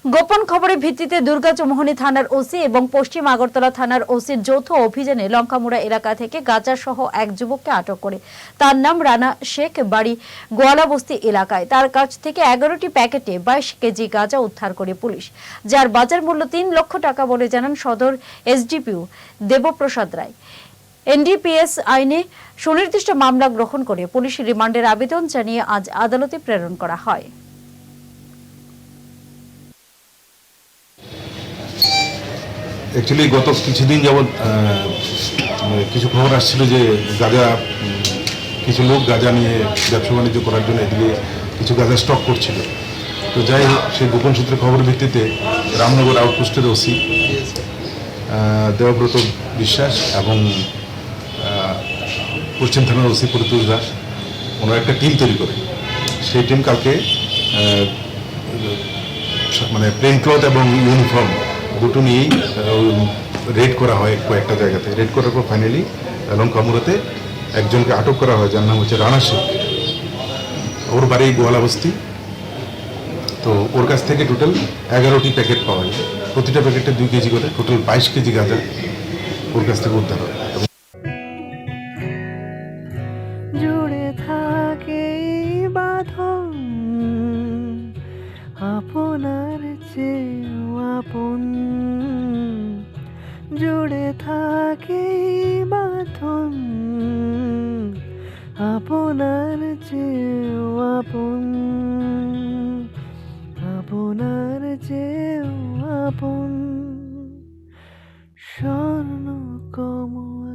গোপন খবরের ভিত্তিতে দুর্গাচৌমুহনী থানার ওসি এবং পশ্চিম আগরতলা থানার ওসির যৌথ অভিযানে লঙ্কামুড়া এলাকা থেকে গাঁজা সহ এক যুবককে আটক করে। তার নাম রানা শেখ, বাড়ি গোয়ালাবস্তি এলাকায়। তার কাছ থেকে 11টি প্যাকেটে 22 কেজি গাঁজা উদ্ধার করে পুলিশ, যার বাজার মূল্য 3 লক্ষ টাকা বলে জানান সদর এসডিপিও দেবপ্রসাদ রায়। এনডিপিএস আইনে সুনির্দিষ্ট মামলা গ্রহণ করে পুলিশ রিমান্ডের আবেদন জানিয়ে আজ আদালতে প্রেরণ করা হয়। অ্যাকচুয়ালি গত কিছুদিন যাবৎ কিছু খবর আসছিল যে গাঁজা কিছু লোক গাঁজা নিয়ে ব্যবসা বাণিজ্য করার জন্য এদিকে কিছু গাঁজা স্টক করছিল। তো যাই হোক, সেই গোপন সূত্রে খবরের ভিত্তিতে রামনগর আউটপোস্টের ওসি দেবব্রত বিশ্বাস এবং পশ্চিম থানার ওসি প্রত্যুষ দাস ওনারা একটা টিম তৈরি করে, সেই টিম কালকে মানে প্লেন ক্লথ এবং ইউনিফর্ম দুটো নিয়েই রেড করা হয় কয়েকটা জায়গাতে। রেড করার পর ফাইনালি লঙ্কামুড়াতে একজনকে আটক করা হয়, যার নাম হচ্ছে রানা শেখ। ওর বাড়ি গোয়ালাবস্তি। তো ওর কাছ থেকে টোটাল 11টি প্যাকেট পাওয়া যায়, প্রতিটা প্যাকেটে 2 কেজি করে, টোটাল 22 কেজি গাঁজা ওর কাছ থেকে উদ্ধার হয়। জুড়ে থাকে বাঁধন আপনার চেয়েও আপন, জুড়ে থাকে বাঁধন আপনার চেয়েও আপন, আপনার চেয়েও আপন। স্বর্ণ কমল